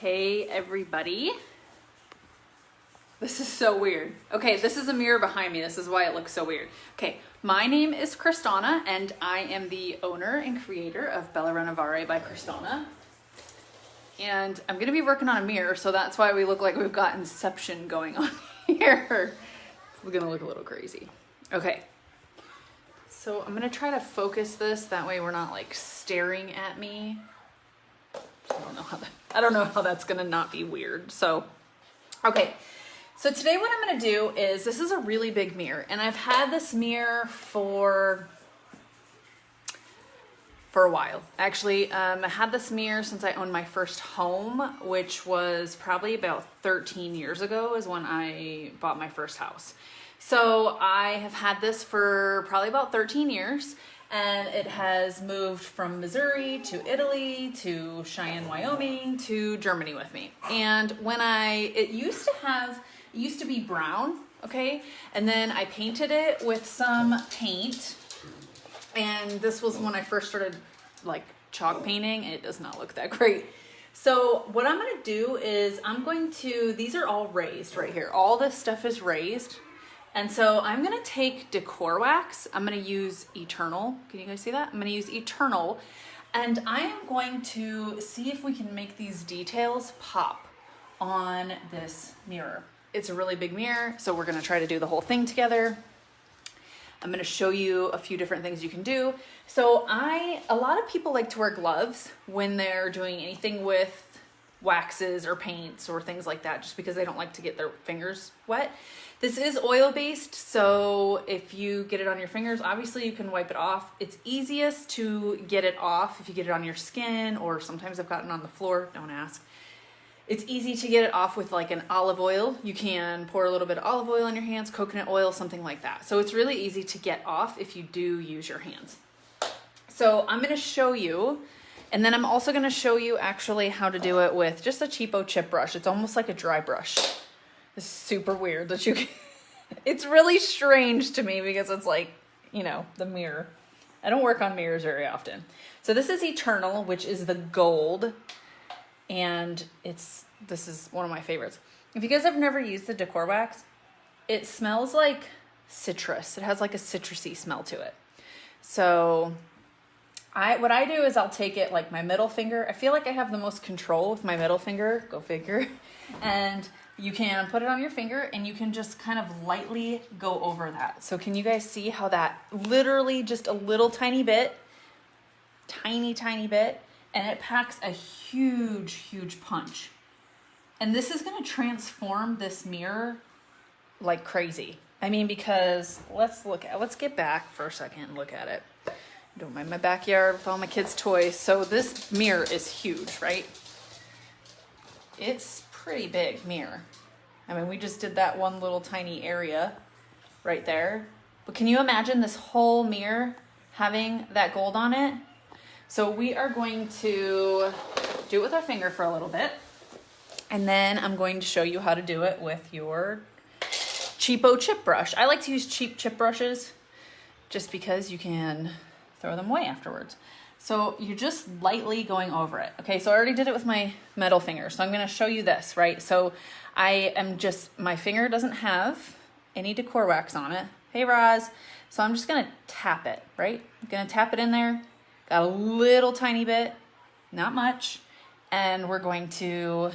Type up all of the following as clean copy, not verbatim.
Hey everybody. This is so weird. Okay, this is a mirror behind me. This is why it looks so weird. Okay, my name is Crys'Dawna and I am the owner and creator of Bella Renovare by Crys'Dawna. And I'm gonna be working on a mirror, so that's why we look like we've got Inception going on here. We're gonna look a little crazy. Okay, so I'm gonna try to focus this, that way we're not like staring at me. I don't know how that's gonna not be weird. So, okay. So today what I'm gonna do is, this is a really big mirror and I've had this mirror for a while. Actually, I had this mirror since I owned my first home, which was probably about 13 years ago is when I bought my first house. So I have had this for probably about 13 years. And it has moved from Missouri to Italy to Cheyenne, Wyoming to Germany with me. And when it used to be brown, okay? And then I painted it with some paint. And this was when I first started like chalk painting. It does not look that great. So what I'm gonna do is these are all raised right here. All this stuff is raised. And so I'm gonna take decor wax. I'm gonna use Eternal. Can you guys see that? I'm gonna use Eternal. And I am going to see if we can make these details pop on this mirror. It's a really big mirror, so we're gonna try to do the whole thing together. I'm gonna show you a few different things you can do. So a lot of people like to wear gloves when they're doing anything with waxes or paints or things like that, just because they don't like to get their fingers wet. This is oil-based, so if you get it on your fingers, obviously you can wipe it off. It's easiest to get it off if you get it on your skin, or sometimes I've gotten on the floor, don't ask. It's easy to get it off with like an olive oil. You can pour a little bit of olive oil on your hands, coconut oil, something like that. So it's really easy to get off if you do use your hands. So I'm gonna show you, and then I'm also gonna show you actually how to do it with just a cheapo chip brush. It's almost like a dry brush. It's super weird that you can, it's really strange to me because it's like, you know, the mirror. I don't work on mirrors very often. So this is Eternal, which is the gold. And this is one of my favorites. If you guys have never used the decor wax, it smells like citrus. It has like a citrusy smell to it. So what I do is I'll take it like my middle finger. I feel like I have the most control with my middle finger, go figure. And you can put it on your finger and you can just kind of lightly go over that. So can you guys see how that literally just a little tiny bit, tiny bit, and it packs a huge, huge punch. And this is gonna transform this mirror like crazy. I mean, because let's get back for a second and look at it. Don't mind my backyard with all my kids' toys. So this mirror is huge, right? It's pretty big mirror. I mean, we just did that one little tiny area right there. But can you imagine this whole mirror having that gold on it? So we are going to do it with our finger for a little bit. And then I'm going to show you how to do it with your cheapo chip brush. I like to use cheap chip brushes just because you can throw them away afterwards. So you're just lightly going over it. Okay, so I already did it with my middle finger. So I'm gonna show you this, right? So my finger doesn't have any decor wax on it. Hey, Roz. So I'm just gonna tap it, right? I'm gonna tap it in there. Got a little tiny bit, not much. And we're going to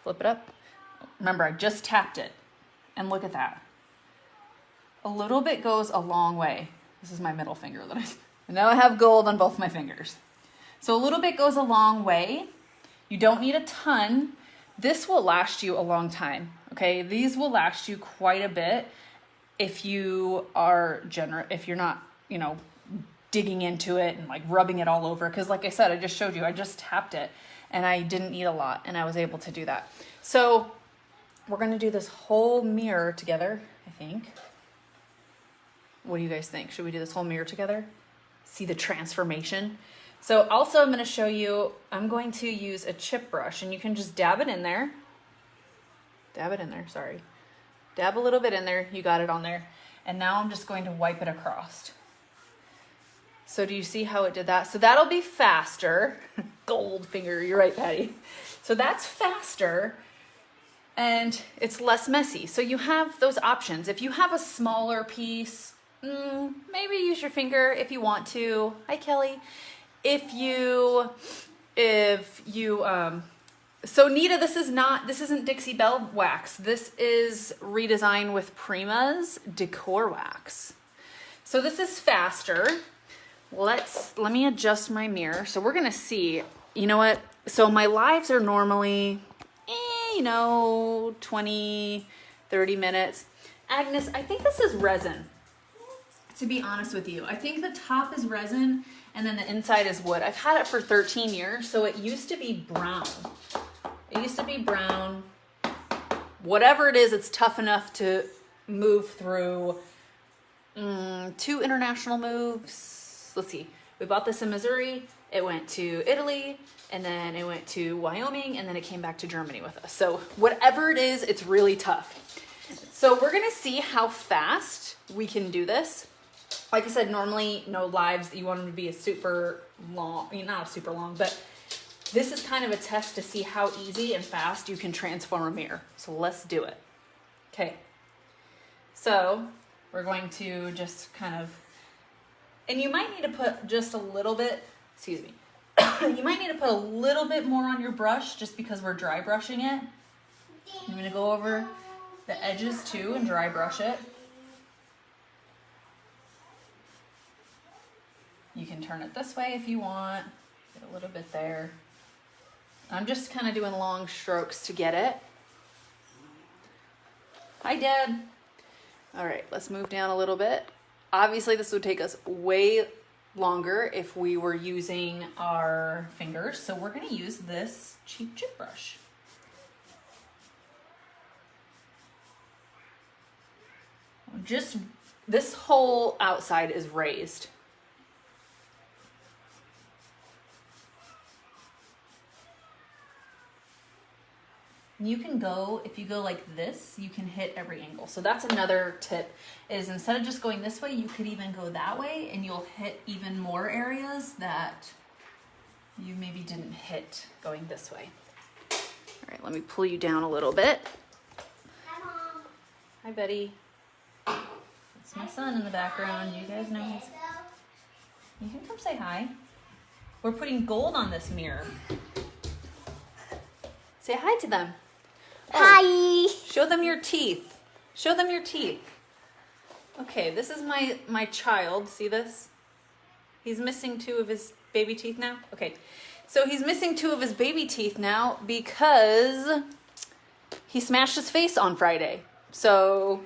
flip it up. Remember, I just tapped it. And look at that. A little bit goes a long way. This is my middle finger that and now I have gold on both my fingers. So a little bit goes a long way. You don't need a ton. This will last you a long time, okay? These will last you quite a bit if you are if you're not, you know, digging into it and like rubbing it all over. Because like I said, I just showed you, I just tapped it and I didn't need a lot and I was able to do that. So we're gonna do this whole mirror together, I think. What do you guys think? Should we do this whole mirror together? See the transformation? So also I'm gonna show you, I'm going to use a chip brush and you can just dab it in there. Dab it in there, sorry. Dab a little bit in there, you got it on there. And now I'm just going to wipe it across. So do you see how it did that? So that'll be faster. Gold finger, you're right, Patty. So that's faster and it's less messy. So you have those options. If you have a smaller piece, maybe use your finger if you want to. Hi, Kelly. So Nita, this isn't Dixie Belle wax. This is Redesign with Prima's decor wax. So this is faster. Let me adjust my mirror. So we're gonna see, you know what? So my lives are normally, 20, 30 minutes. Agnes, I think this is resin. To be honest with you, I think the top is resin and then the inside is wood. I've had it for 13 years, so it used to be brown. It used to be brown. Whatever it is, it's tough enough to move through 2 international moves. Let's see. We bought this in Missouri. It went to Italy, and then it went to Wyoming, and then it came back to Germany with us. So whatever it is, it's really tough. So we're gonna see how fast we can do this. Like I said, normally no lives, you want them to be a super long, not super long, but this is kind of a test to see how easy and fast you can transform a mirror. So let's do it. Okay. So we're going to just kind of, and you might need to put just a little bit, excuse me. You might need to put a little bit more on your brush just because we're dry brushing it. I'm going to go over the edges too and dry brush it. You can turn it this way if you want. Get a little bit there. I'm just kind of doing long strokes to get it. Hi, Dad. All right, let's move down a little bit. Obviously, this would take us way longer if we were using our fingers. So we're going to use this cheap chip brush. Just this whole outside is raised. You can go, if you go like this, you can hit every angle. So that's another tip, is instead of just going this way, you could even go that way and you'll hit even more areas that you maybe didn't hit going this way. All right, let me pull you down a little bit. Hi, Mom. Hi, Betty. That's my son in the background. You guys know his... You can come say hi. We're putting gold on this mirror. Say hi to them. Hi. Show them your teeth. Show them your teeth. Okay, this is my child. See this? He's missing 2 of his baby teeth now. Okay, so he's missing 2 of his baby teeth now because he smashed his face on Friday. So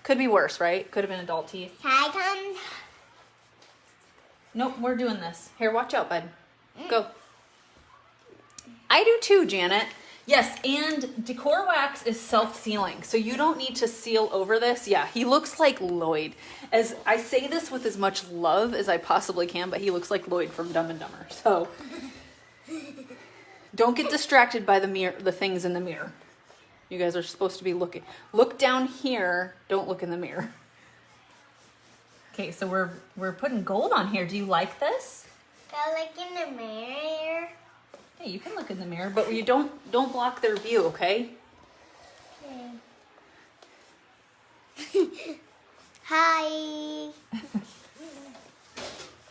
could be worse, right? Could have been adult teeth. Hi, Tom. Nope, we're doing this. Here, watch out, bud. Go. I do too, Janet. Yes, and decor wax is self-sealing, so you don't need to seal over this. Yeah, he looks like Lloyd. As I say this with as much love as I possibly can, but he looks like Lloyd from Dumb and Dumber. So don't get distracted by the mirror, the things in the mirror. You guys are supposed to be looking. Look down here. Don't look in the mirror. Okay, so we're putting gold on here. Do you like this? Go look in the mirror. Hey, you can look in the mirror, but you don't block their view, okay? Hi.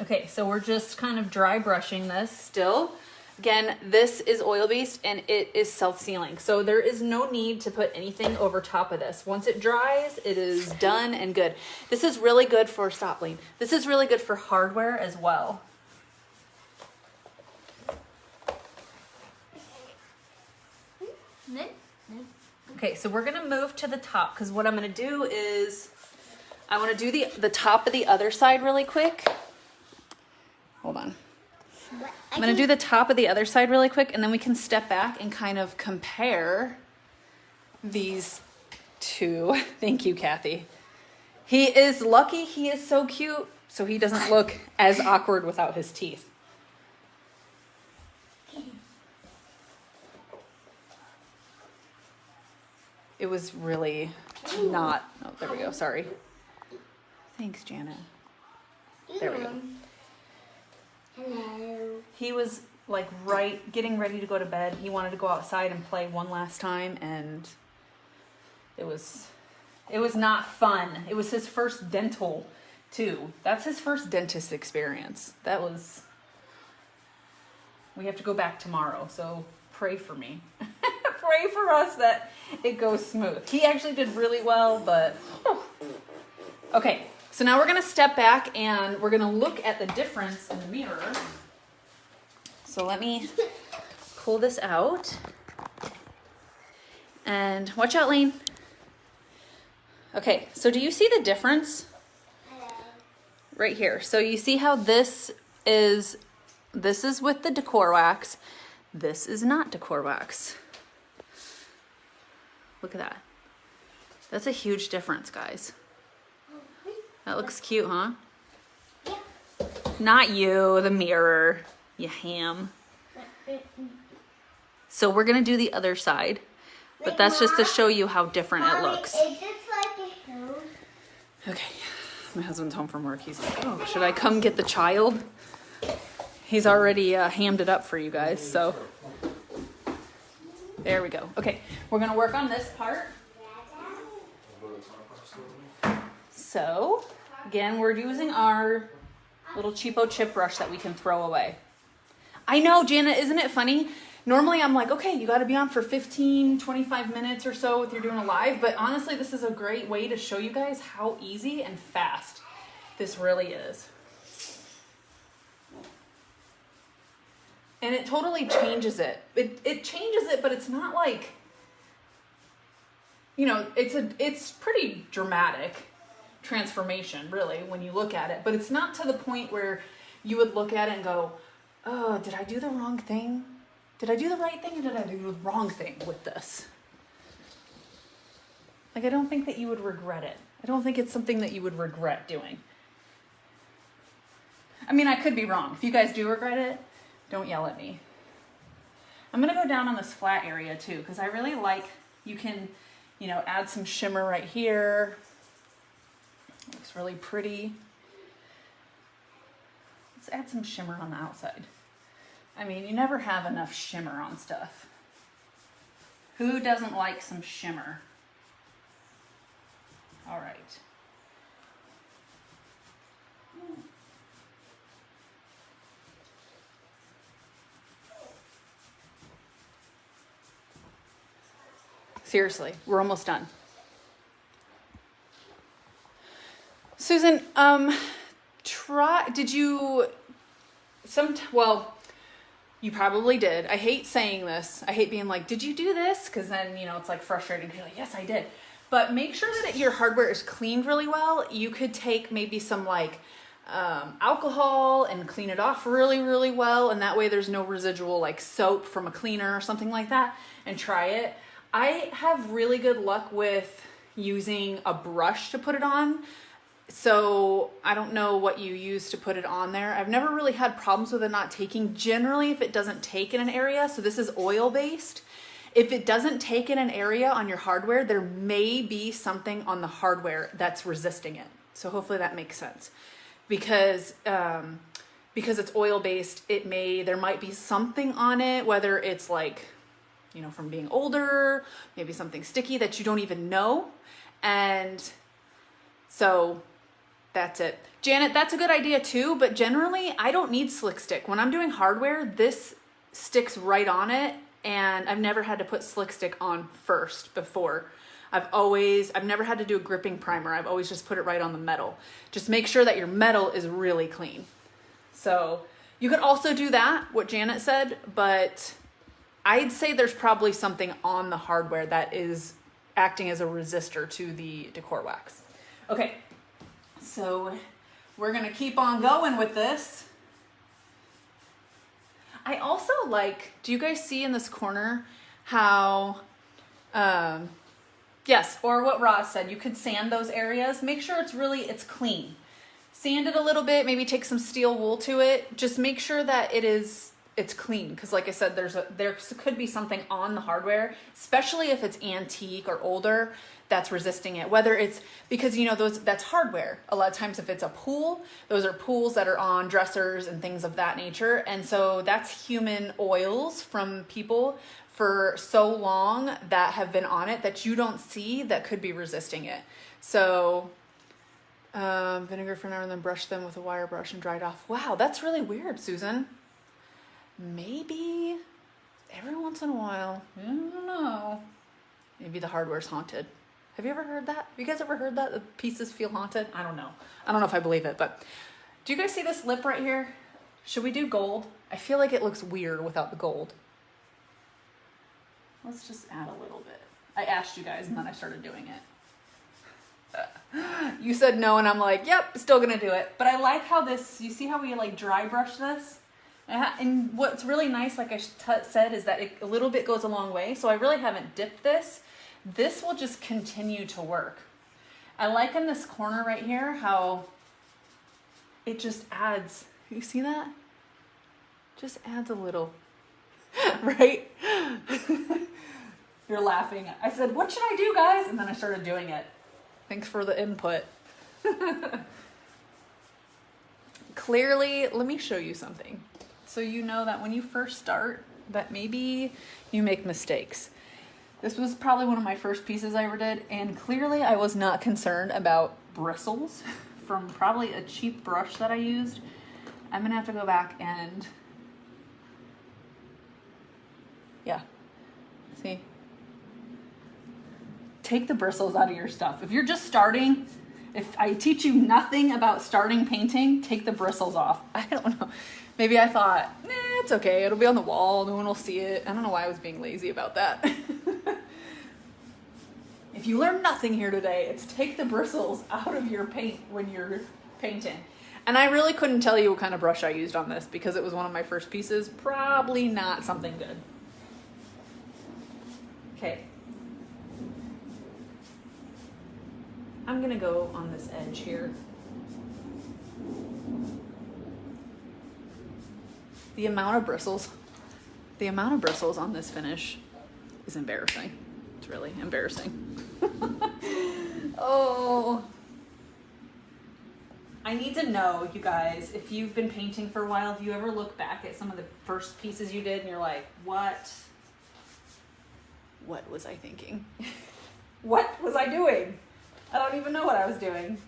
Okay, so we're just kind of dry brushing this still. Again, this is oil-based and it is self-sealing. So there is no need to put anything over top of this. Once it dries, it is done and good. This is really good for, stop, Lane. This is really good for hardware as well. Okay, so we're gonna move to the top because what I'm gonna do is I want to do the top of the other side really quick. Hold on. I'm gonna do the top of the other side really quick, and then we can step back and kind of compare these two. Thank you, Kathy. He is lucky. He is so cute, so he doesn't look as awkward without his teeth. It was really not, oh, there we go, sorry. Thanks, Janet. There we go. Hello. He was like right, getting ready to go to bed. He wanted to go outside and play one last time, and it was not fun. It was his first dental too. That's his first dentist experience. We have to go back tomorrow, so pray for me. Pray for us that it goes smooth. He actually did really well, but okay. So now we're gonna step back and we're gonna look at the difference in the mirror. So let me pull this out. And watch out, Lane. Okay, so do you see the difference? Right here. So you see how this is with the decor wax. This is not decor wax. Look at that. That's a huge difference, guys. That looks cute, huh? Yeah. Not you, the mirror, you ham. So we're gonna do the other side, but that's just to show you how different it looks. Is this like a home? Okay, my husband's home from work. He's like, oh, should I come get the child? He's already hammed it up for you guys, so. There we go. Okay, we're gonna work on this part. So, again, we're using our little cheapo chip brush that we can throw away. I know, Janet, isn't it funny? Normally I'm like, okay, you gotta be on for 15, 25 minutes or so if you're doing a live, but honestly, this is a great way to show you guys how easy and fast this really is. And it totally changes it. It changes it, but it's not like, you know, it's pretty dramatic transformation, really, when you look at it. But it's not to the point where you would look at it and go, oh, did I do the wrong thing? Did I do the right thing or did I do the wrong thing with this? Like, I don't think that you would regret it. I don't think it's something that you would regret doing. I mean, I could be wrong. If you guys do regret it, don't yell at me. I'm gonna go down on this flat area too, because I really like, you can, you know, add some shimmer right here. Looks really pretty. Let's add some shimmer on the outside. I mean, you never have enough shimmer on stuff. Who doesn't like some shimmer? All right. Seriously, we're almost done. Susan, well, you probably did. I hate saying this. I hate being like, did you do this? Because then, you know, it's like frustrating. You're like, yes, I did. But make sure that your hardware is cleaned really well. You could take maybe some like alcohol and clean it off really, really well. And that way there's no residual like soap from a cleaner or something like that, and try it. I have really good luck with using a brush to put it on. So I don't know what you use to put it on there. I've never really had problems with it not taking. Generally, if it doesn't take in an area, so this is oil based. If it doesn't take in an area on your hardware, there may be something on the hardware that's resisting it. So hopefully that makes sense. Because it's oil based, there might be something on it, whether it's like, you know, from being older, maybe something sticky that you don't even know. And so that's it. Janet, that's a good idea too, but generally I don't need slick stick. When I'm doing hardware, this sticks right on it, and I've never had to put slick stick on first before. I've never had to do a gripping primer. I've always just put it right on the metal. Just make sure that your metal is really clean. So you could also do that, what Janet said, but I'd say there's probably something on the hardware that is acting as a resistor to the decor wax. Okay, so we're gonna keep on going with this. I also like, do you guys see in this corner how, yes, or what Roz said, you could sand those areas. Make sure it's clean. Sand it a little bit, maybe take some steel wool to it. Just make sure that it is it's clean. Because like I said, there could be something on the hardware, especially if it's antique or older, that's resisting it. Whether it's because, you know, that's hardware. A lot of times if it's a pool, those are pools that are on dressers and things of that nature. And so that's human oils from people for so long that have been on it that you don't see that could be resisting it. So vinegar for an hour and then brush them with a wire brush and dry it off. Wow, that's really weird, Susan. Maybe every once in a while, I don't know, maybe the hardware's haunted. Have you ever heard that? Have you guys ever heard that? The pieces feel haunted? I don't know. I don't know if I believe it, but do you guys see this lip right here? Should we do gold? I feel like it looks weird without the gold. Let's just add a little bit. I asked you guys and then I started doing it. You said no and I'm like, yep, still gonna do it. But I like how this, you see how we like dry brush this? And what's really nice, like I said, is that a little bit goes a long way. So I really haven't dipped this. This will just continue to work. I like in this corner right here how it just adds, you see that? Just adds a little, right? You're laughing. I said, what should I do, guys? And then I started doing it. Thanks for the input. Clearly, let me show you something. So you know that when you first start, that maybe you make mistakes. This was probably one of my first pieces I ever did, and clearly I was not concerned about bristles from probably a cheap brush that I used. I'm gonna have to go back and, yeah, see? Take the bristles out of your stuff. If you're just starting, if I teach you nothing about starting painting, take the bristles off. I don't know. Maybe I thought, nah, it's okay. It'll be on the wall. No one will see it. I don't know why I was being lazy about that. If you learn nothing here today, it's take the bristles out of your paint when you're painting. And I really couldn't tell you what kind of brush I used on this because it was one of my first pieces. Probably not something good. Okay. I'm gonna go on this edge here. The amount of bristles on this finish is embarrassing. It's really embarrassing. Oh. I need to know, you guys, if you've been painting for a while, if you ever look back at some of the first pieces you did and you're like, what was I thinking? What was I doing? I don't even know what I was doing.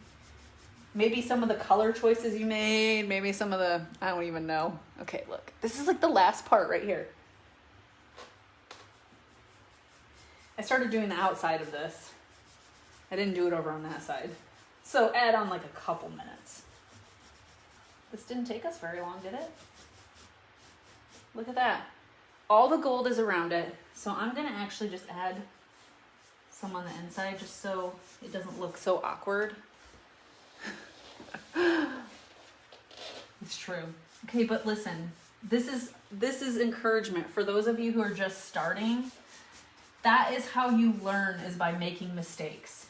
Maybe some of the color choices you made, maybe some of the, I don't even know. Okay, look, this is like the last part right here. I started doing the outside of this. I didn't do it over on that side. So add on like a couple minutes. This didn't take us very long, did it? Look at that. All the gold is around it. So I'm gonna actually just add some on the inside just so it doesn't look so awkward. It's true. Okay, but listen, this is encouragement for those of you who are just starting. That is how you learn, is by making mistakes,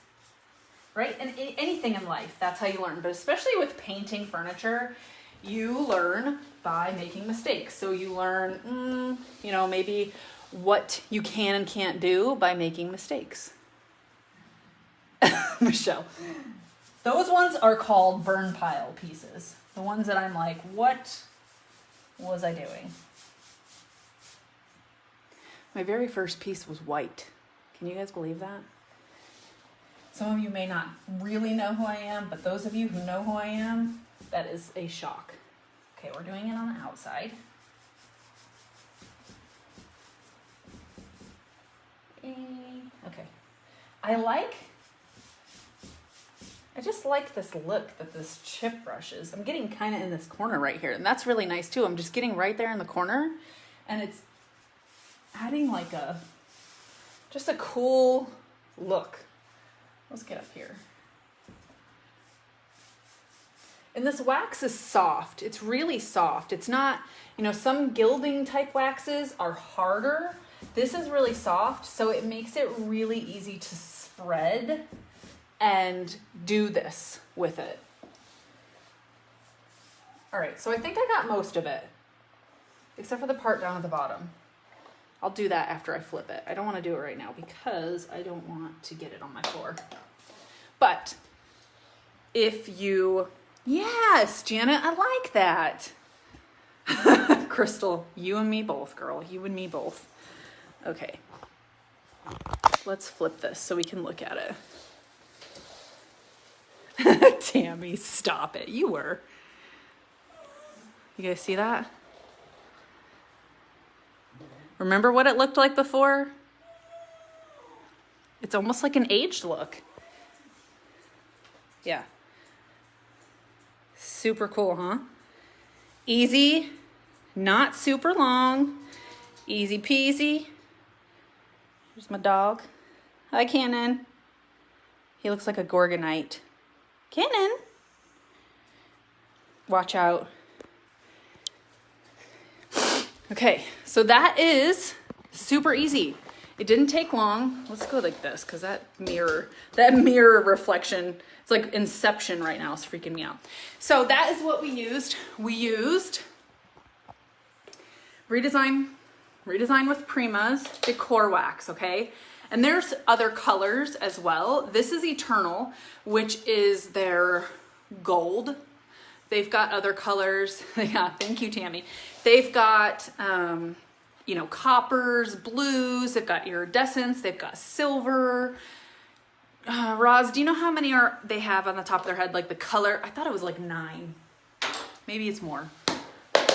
right? And anything in life, that's how you learn. But especially with painting furniture, you learn by making mistakes. So you learn, maybe what you can and can't do by making mistakes. Michelle. Those ones are called burn pile pieces. The ones that I'm like, what was I doing? My very first piece was white. Can you guys believe that? Some of you may not really know who I am, but those of you who know who I am, that is a shock. Okay, we're doing it on the outside. Okay. I just like this look that this chip brush is. I'm getting kind of in this corner right here, and that's really nice too. I'm just getting right there in the corner, and it's adding like just a cool look. Let's get up here. And this wax is soft. It's really soft. It's not, some gilding type waxes are harder. This is really soft, so it makes it really easy to spread and do this with it. All right, so I think I got most of it. except for the part down at the bottom. I'll do that after I flip it. I don't want to do it right now because I don't want to get it on my floor. But if you, yes, Janet, I like that. Crystal, you and me both, girl. You and me both. Okay. Let's flip this so we can look at it. Tammy, stop it. You were. You guys see that? Remember what it looked like before? It's almost like an aged look. Yeah. Super cool, huh? Easy, not super long, easy peasy. Here's my dog. Hi, Cannon. He looks like a Gorgonite. Cannon. Watch out. Okay, so that is super easy. It didn't take long. Let's go like this because that mirror reflection, it's like Inception right now. It's freaking me out. So that is what we used. We used Redesign with Prima's decor wax, okay? And there's other colors as well. This is Eternal, which is their gold. They've got other colors. Yeah, thank you, Tammy. They've got, you know, coppers, blues. They've got iridescence. They've got silver. Roz, do you know how many they have on the top of their head? Like the color, I thought it was like 9. Maybe it's more.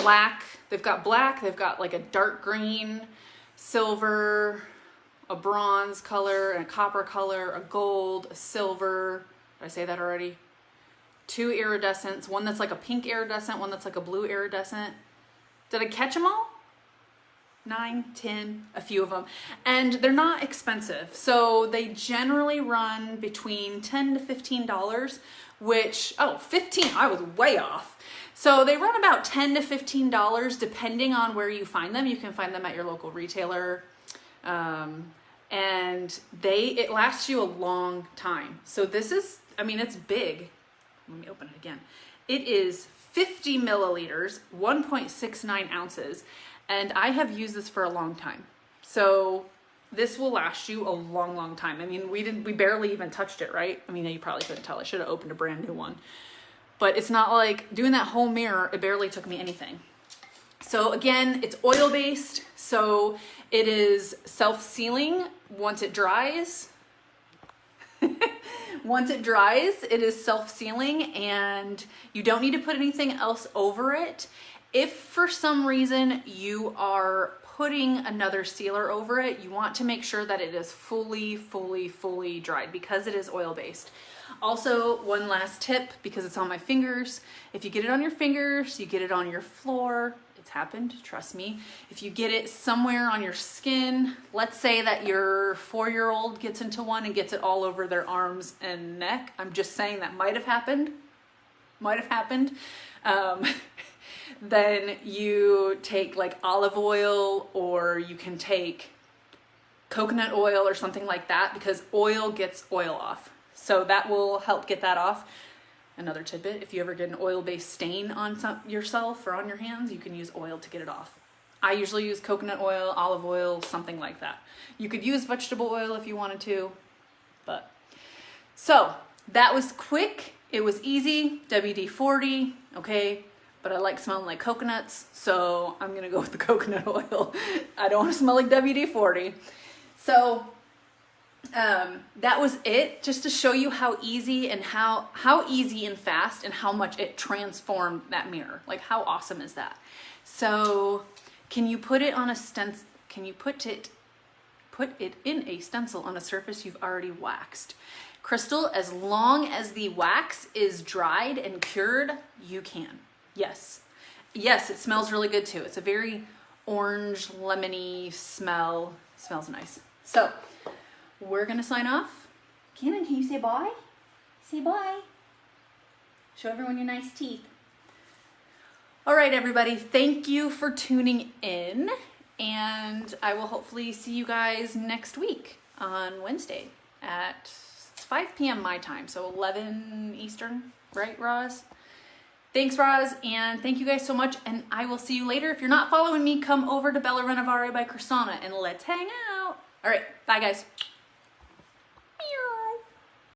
Black. They've got black. They've got like a dark green, silver, a bronze color, and a copper color, a gold, a silver. Did I say that already? 2 iridescents, one that's like a pink iridescent, one that's like a blue iridescent. Did I catch them all? 9, 10, a few of them. And they're not expensive. So they generally run between $10 to $15, which, oh, 15, I was way off. So they run about $10 to $15 depending on where you find them. You can find them at your local retailer. And it lasts you a long time. So this is, I mean, it's big. Let me open it again. It is 50 milliliters, 1.69 ounces, and I have used this for a long time. So this will last you a long, long time. I mean, we barely even touched it, right? I mean, you probably couldn't tell. I should have opened a brand new one. But it's not like doing that whole mirror, it barely took me anything. So again, it's oil-based, so it is self-sealing once it dries. Once it dries, it is self-sealing and you don't need to put anything else over it. If for some reason you are putting another sealer over it, you want to make sure that it is fully dried because it is oil-based. Also, one last tip, because it's on my fingers, if you get it on your fingers, you get it on your floor, it's happened, trust me. If you get it somewhere on your skin, let's say that your 4-year-old gets into one and gets it all over their arms and neck. I'm just saying that might have happened. Then you take like olive oil, or you can take coconut oil or something like that, because oil gets oil off. So that will help get that off. Another tidbit, if you ever get an oil-based stain on yourself or on your hands, you can use oil to get it off. I usually use coconut oil, olive oil, something like that. You could use vegetable oil if you wanted to, but. So that was quick, it was easy, WD-40, okay, but I like smelling like coconuts, so I'm gonna go with the coconut oil. I don't wanna smell like WD-40. So that was it, just to show you how easy and how easy and fast and how much it transformed that mirror. Like, how awesome is that? So can you put it on a stencil? Can you put it in a stencil on a surface you've already waxed? Crystal, as long as the wax is dried and cured, you can. Yes, it smells really good too. It's a very orange, lemony smell. It smells nice. So we're gonna sign off. Cannon, can you say bye? Say bye. Show everyone your nice teeth. All right, everybody, thank you for tuning in, and I will hopefully see you guys next week on Wednesday at 5 p.m. my time, so 11 Eastern, right, Roz? Thanks, Roz, and thank you guys so much, and I will see you later. If you're not following me, come over to Bella Renovare by Crys'Dawna and let's hang out. All right, bye guys.